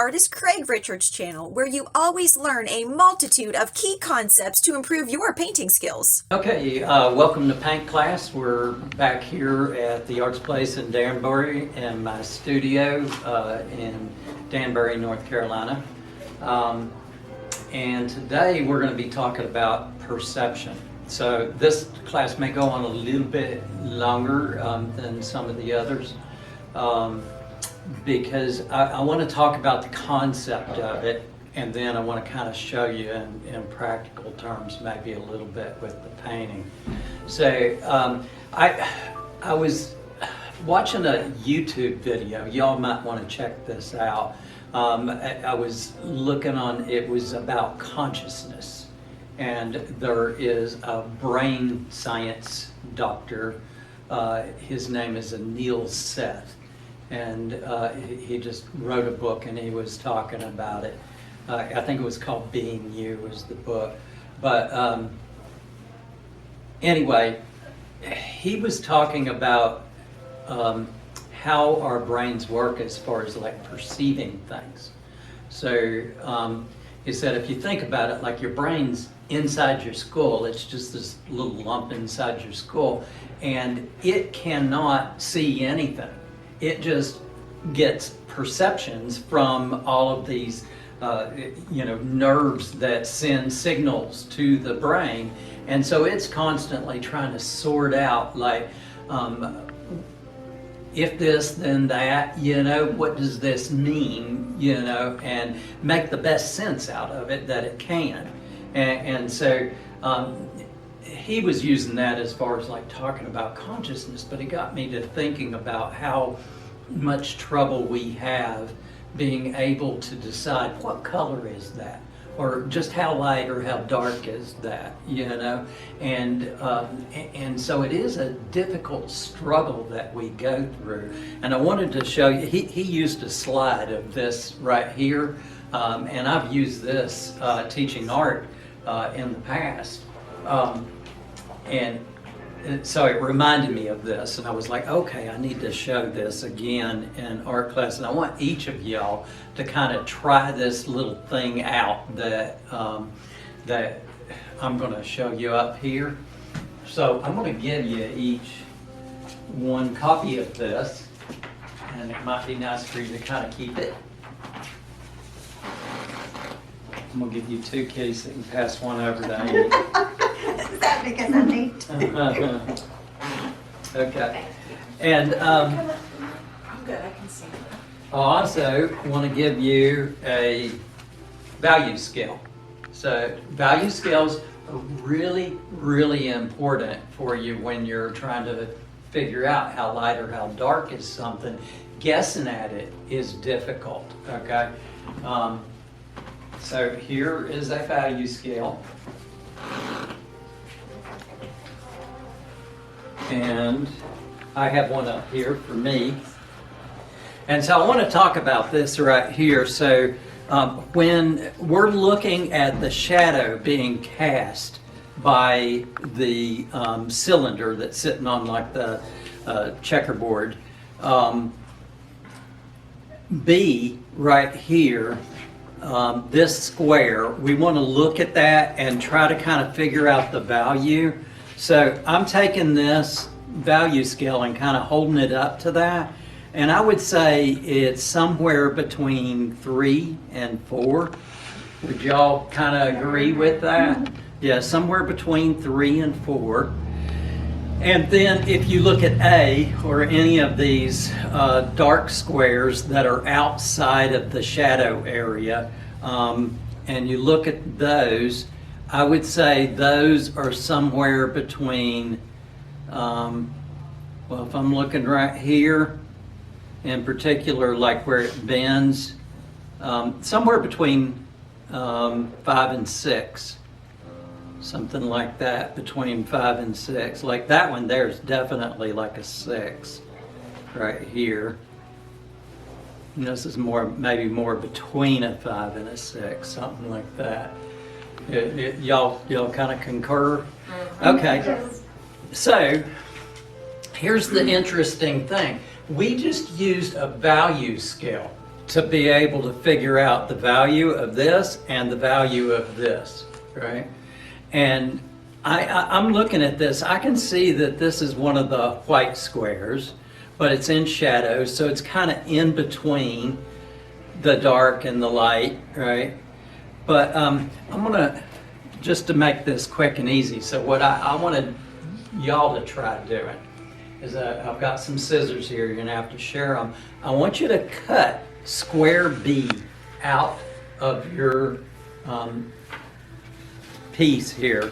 artist Craig Richards' channel, where you always learn a multitude of key concepts to improve your painting skills. Okay, welcome to paint class. We're back here at the Arts Place in Danbury in my studio in Danbury, North Carolina. And today we're going to be talking about perception. So this class may go on a little bit longer than some of the others. Because I want to talk about the concept of it, and then I want to kind of show you in practical terms maybe a little bit with the painting. So I was watching a YouTube video. Y'all might want to check this out. I was looking on, it was about consciousness, and there is a brain science doctor. His name is Neil Seth. And he just wrote a book and he was talking about it. I think it was called Being You was the book. But anyway, he was talking about how our brains work as far as like perceiving things. So he said, if you think about it, like your brain's inside your skull, it's just this little lump inside your skull, and it cannot see anything. It just gets perceptions from all of these, nerves that send signals to the brain. And so it's constantly trying to sort out, like, if this, then that, what does this mean, and make the best sense out of it that it can. And so he was using that as far as like talking about consciousness, but it got me to thinking about how much trouble we have being able to decide what color is that, or just how light or how dark is that, and so it is a difficult struggle that we go through. And I wanted to show you, he used a slide of this right here, and I've used this teaching art in the past. And so it reminded me of this, and I was like, okay, I need to show this again in art class. And I want each of y'all to kind of try this little thing out that that I'm going to show you up here. So I'm going to give you each one copy of this, and it might be nice for you to kind of keep it. I'm going to give you two keys that you can pass one over to Amy. Is that because I need to? Okay. And I'm good, I can see. I also want to give you a value scale. So value scales are really, really important for you when you're trying to figure out how light or how dark is something. Guessing at it is difficult, okay? So here is a value scale. And I have one up here for me. And so I want to talk about this right here. So when we're looking at the shadow being cast by the cylinder that's sitting on like the checkerboard, B right here, this square, we want to look at that and try to kind of figure out the value. So I'm taking this value scale and kind of holding it up to that. And I would say it's somewhere between 3 and 4. Would y'all kind of agree with that? Yeah, somewhere between 3 and 4. And then if you look at A, or any of these dark squares that are outside of the shadow area, and you look at those, I would say those are somewhere between, well, if I'm looking right here, in particular, like where it bends, somewhere between 5 and 6. Something like that, between 5 and 6. Like that one there's definitely like a 6 right here. And this is maybe more between a 5 and a 6, something like that. Y'all kind of concur? Okay. So here's the interesting thing. We just used a value scale to be able to figure out the value of this and the value of this, right? And I'm looking at this, I can see that this is one of the white squares, but it's in shadow, so it's kind of in between the dark and the light, right? But I'm gonna, just to make this quick and easy, so what I wanted y'all to try doing is I've got some scissors here, you're gonna have to share them. I want you to cut square B out of your piece here.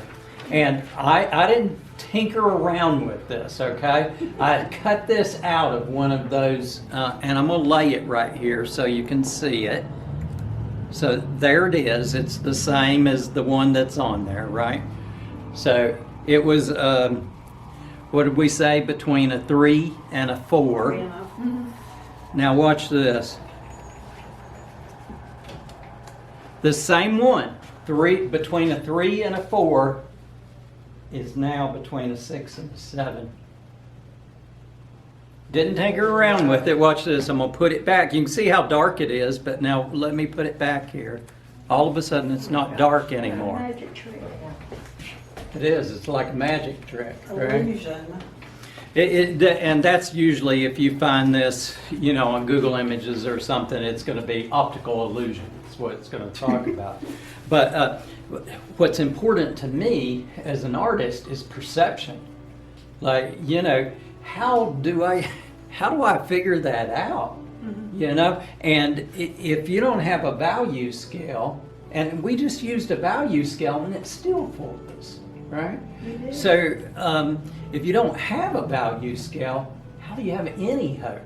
And I didn't tinker around with this, okay? I cut this out of one of those, and I'm gonna lay it right here so you can see it. So there it is, it's the same as the one that's on there, right? So it was, what did we say, between a 3 and a 4. Now watch this. The same one, between a 3 and a 4, is now between a 6 and a 7. Didn't tinker around with it. Watch this. I'm going to put it back. You can see how dark it is, but now let me put it back here. All of a sudden, it's not dark anymore. Magic trick. It is. It's like a magic trick, right? Illusion. And that's usually, if you find this, you know, on Google Images or something, it's going to be optical illusion. That's what it's going to talk about. But what's important to me as an artist is perception. Like, you know, how do I figure that out? You know, and if you don't have a value scale, and we just used a value scale and it still fooled us, right? So if you don't have a value scale, how do you have any hope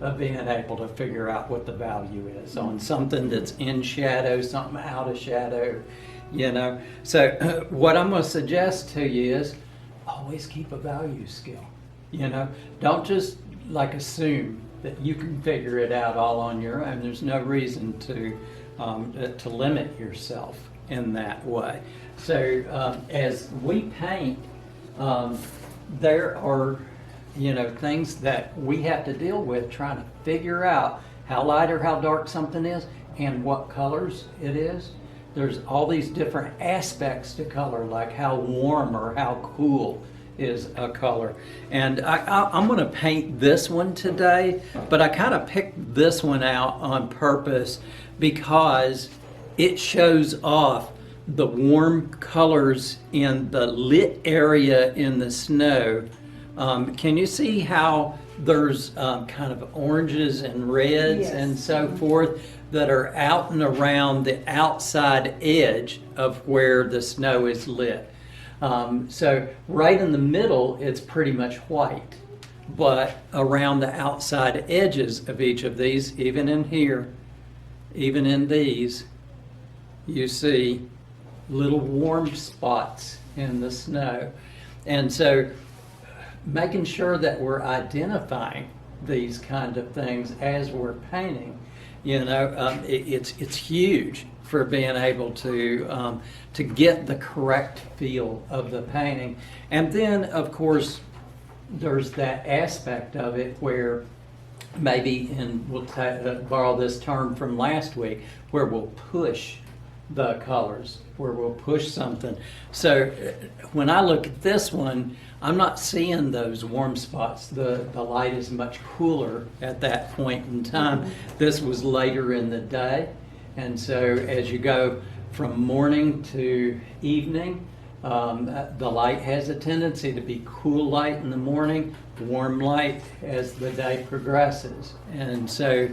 of being able to figure out what the value is on something that's in shadow, something out of shadow, you know? So what I'm going to suggest to you is always keep a value scale, you know? Don't just like assume that you can figure it out all on your own. There's no reason to limit yourself in that way. So as we paint, there are, you know, things that we have to deal with trying to figure out how light or how dark something is and what colors it is. There's all these different aspects to color, like how warm or how cool is a color. And I'm going to paint this one today, but I kind of picked this one out on purpose because it shows off the warm colors in the lit area in the snow. Can you see how there's kind of oranges and reds and so forth that are out and around the outside edge of where the snow is lit? So right in the middle, it's pretty much white, but around the outside edges of each of these, even in here, even in these, you see little warm spots in the snow. And so making sure that we're identifying these kind of things as we're painting, you know, it's huge for being able to get the correct feel of the painting. And then, of course, there's that aspect of it where maybe, and we'll borrow this term from last week, where we'll push the colors, where we'll push something. So when I look at this one, I'm not seeing those warm spots. The light is much cooler at that point in time. This was later in the day. And so as you go from morning to evening, the light has a tendency to be cool light in the morning, warm light as the day progresses. And so,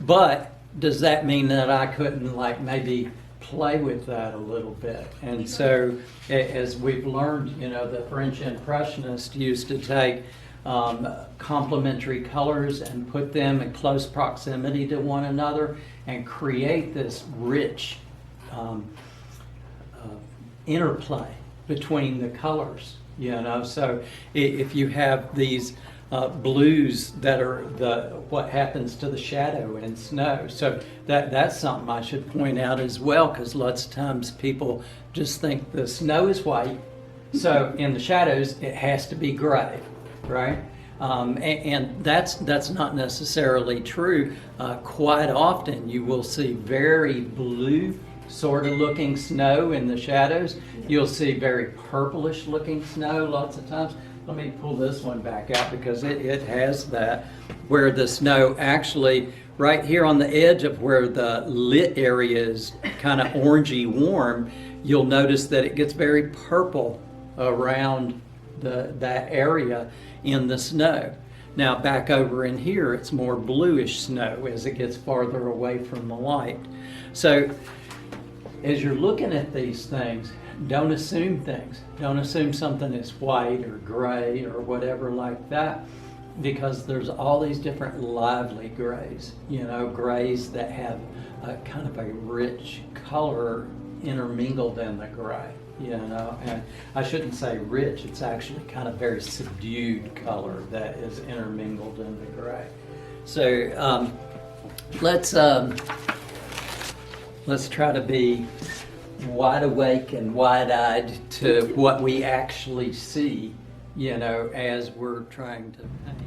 but does that mean that I couldn't like maybe play with that a little bit? And so as we've learned, you know, the French Impressionists used to take complementary colors and put them in close proximity to one another and create this rich interplay between the colors, you know. So if you have these blues that are what happens to the shadow in snow, so that's something I should point out as well, because lots of times people just think the snow is white, so in the shadows it has to be gray, right? And that's not necessarily true. Quite often you will see very blue sort of looking snow in the shadows. You'll see very purplish looking snow lots of times. Let me pull this one back out because it has that, where the snow actually, right here on the edge of where the lit area is kind of orangey warm, you'll notice that it gets very purple around that area in the snow. Now back over in here, it's more bluish snow as it gets farther away from the light. So as you're looking at these things, don't assume things. Don't assume something is white or gray or whatever like that, because there's all these different lively grays, grays that have a kind of a rich color intermingled in the gray, and I shouldn't say rich, it's actually kind of very subdued color that is intermingled in the gray. So let's try to be wide awake and wide-eyed to what we actually see, as we're trying to paint.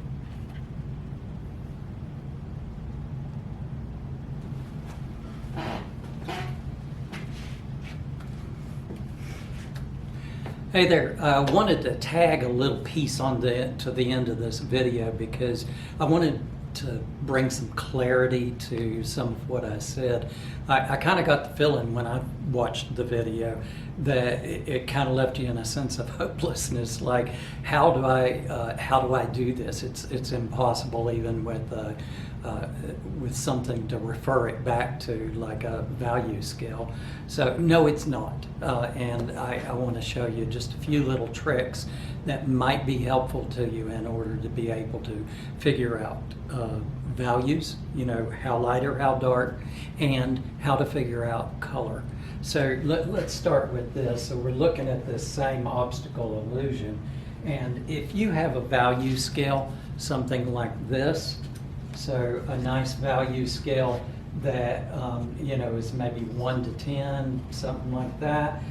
Hey there, I wanted to tag a little piece to the end of this video because I wanted to bring some clarity to some of what I said. I kind of got the feeling when I watched the video that it kind of left you in a sense of hopelessness, like how do I do this? It's impossible even with something to refer it back to, like a value scale. So no, it's not. And I want to show you just a few little tricks that might be helpful to you in order to be able to figure out values, how light or how dark, and how to figure out color. So let's start with this. So we're looking at this same obstacle illusion, and if you have a value scale, something like this, so a nice value scale that is maybe 1 to 10, something like that,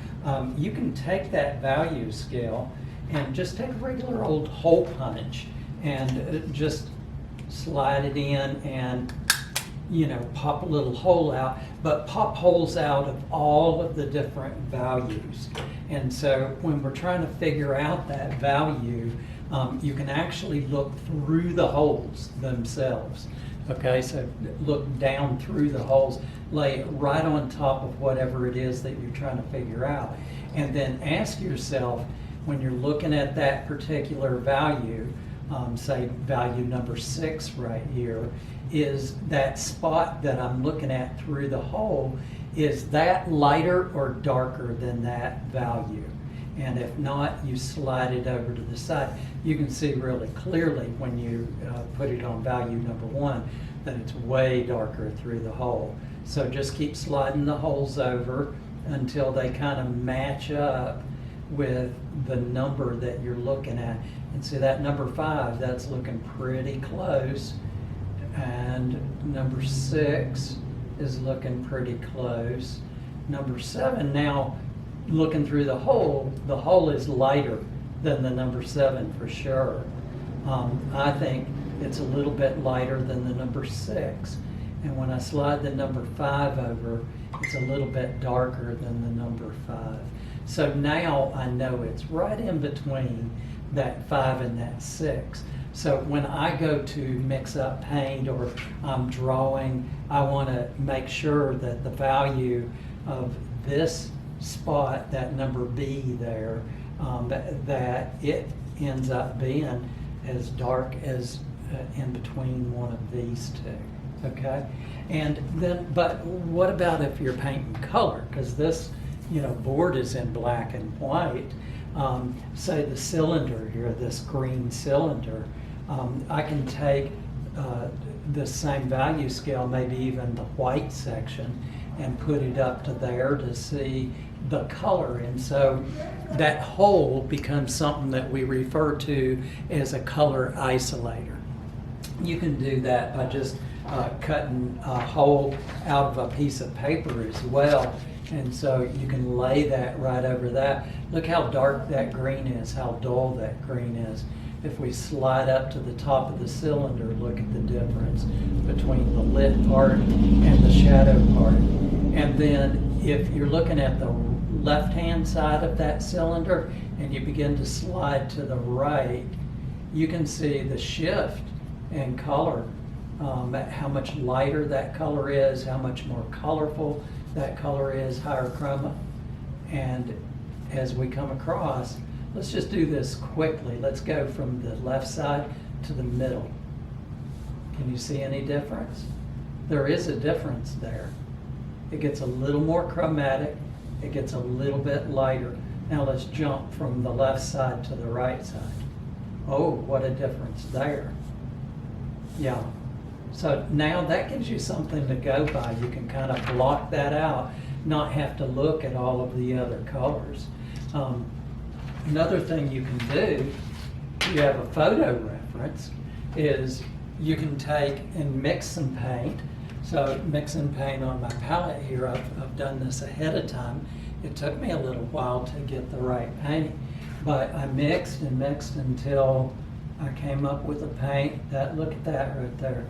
you can take that value scale and just take a regular old hole punch and just slide it in and pop a little hole out, but pop holes out of all of the different values. And so when we're trying to figure out that value, you can actually look through the holes themselves. Okay, so look down through the holes, lay it right on top of whatever it is that you're trying to figure out, and then ask yourself, when you're looking at that particular value, say value number 6 right here, is that spot that I'm looking at through the hole, is that lighter or darker than that value? And if not, you slide it over to the side. You can see really clearly when you put it on value number 1 that it's way darker through the hole. So just keep sliding the holes over until they kind of match up with the number that you're looking at. And see that number 5, that's looking pretty close. And number 6 is looking pretty close. Number 7, now looking through the hole is lighter than the number 7 for sure. I think it's a little bit lighter than the number 6. And when I slide the number 5 over, it's a little bit darker than the number 5. So now I know it's right in between that 5 and that 6. So when I go to mix up paint or I'm drawing, I want to make sure that the value of this spot, that number B there, that it ends up being as dark as in between one of these two. Okay, and then, but what about if you're painting color? Because this, board is in black and white. Say the cylinder here, this green cylinder, I can take the same value scale, maybe even the white section, and put it up to there to see the color. And so that hole becomes something that we refer to as a color isolator. You can do that by just cutting a hole out of a piece of paper as well. And so you can lay that right over that. Look how dark that green is, how dull that green is. If we slide up to the top of the cylinder, look at the difference between the lit part and the shadow part. And then if you're looking at the left-hand side of that cylinder and you begin to slide to the right, you can see the shift in color, how much lighter that color is, how much more colorful that color is, higher chroma. And as we come across, let's just do this quickly. Let's go from the left side to the middle. Can you see any difference? There is a difference there. It gets a little more chromatic. It gets a little bit lighter. Now let's jump from the left side to the right side. Oh, what a difference there. Yeah. So now that gives you something to go by. You can kind of block that out, not have to look at all of the other colors. Another thing you can do, you have a photo reference, is you can take and mix some paint. So mixing paint on my palette here, I've done this ahead of time. It took me a little while to get the right paint, but I mixed and mixed until I came up with a paint that, look at that right there.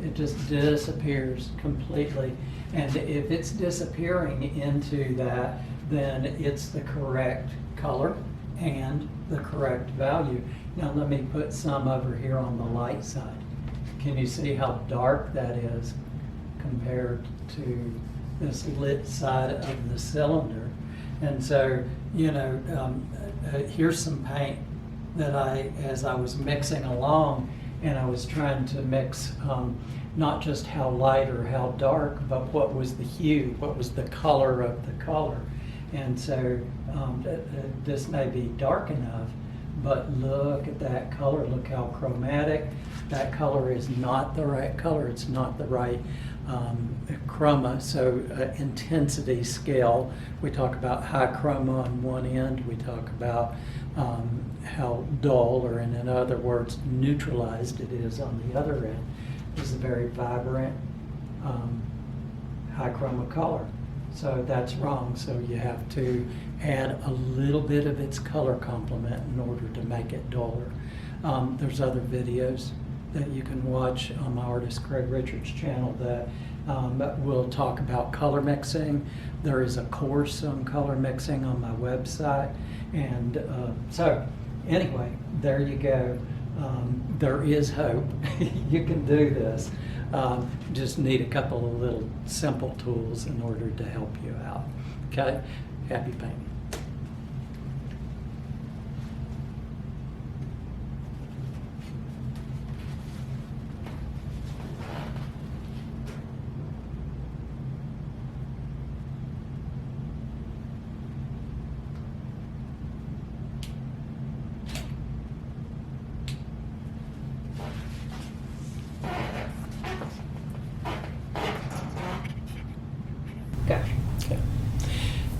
It just disappears completely. And if it's disappearing into that, then it's the correct color and the correct value. Now let me put some over here on the light side. Can you see how dark that is compared to this lit side of the cylinder? And so, you know, here's some paint that as I was mixing along, and I was trying to mix not just how light or how dark, but what was the hue, what was the color of the color. And so this may be dark enough, but look at that color, look how chromatic. That color is not the right color, it's not the right chroma. So intensity scale, we talk about high chroma on one end, we talk about how dull, or in other words, neutralized it is on the other end. This is a very vibrant high chroma color. So that's wrong. So you have to add a little bit of its color complement in order to make it duller. There's other videos that you can watch on my artist Craig Richards channel that will talk about color mixing. There is a course on color mixing on my website. And so anyway, there you go. There is hope. You can do this. Just need a couple of little simple tools in order to help you out. Okay? Happy painting.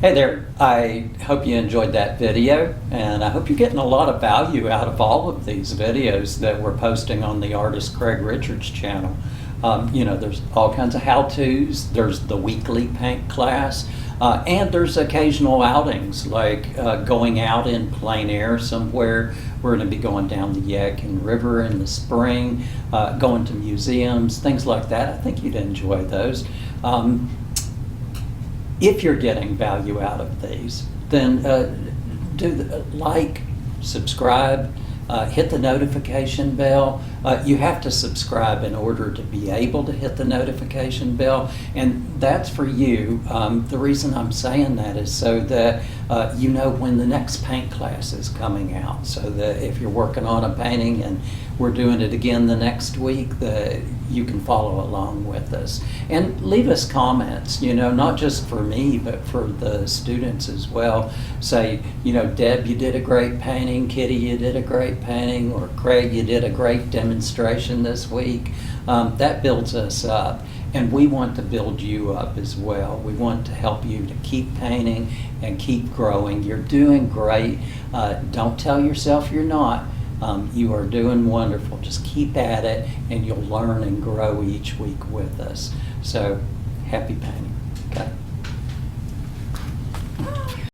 Hey there, I hope you enjoyed that video, and I hope you're getting a lot of value out of all of these videos that we're posting on the artist Craig Richards channel. You know, there's all kinds of how-tos, there's the weekly paint class, and there's occasional outings like going out in plein air somewhere. We're going to be going down the Yadkin River in the spring, going to museums, things like that. I think you'd enjoy those. If you're getting value out of these, then like, subscribe, hit the notification bell. You have to subscribe in order to be able to hit the notification bell, and that's for you. The reason I'm saying that is so that you know when the next paint class is coming out, so that if you're working on a painting and we're doing it again the next week, that you can follow along with us. And leave us comments, you know, not just for me, but for the students as well. Say, you know, Deb, you did a great painting, Kitty, you did a great painting, or Craig, you did a great demonstration this week. That builds us up. And we want to build you up as well. We want to help you to keep painting and keep growing. You're doing great. Don't tell yourself you're not. You are doing wonderful. Just keep at it, and you'll learn and grow each week with us. So, happy painting. Okay.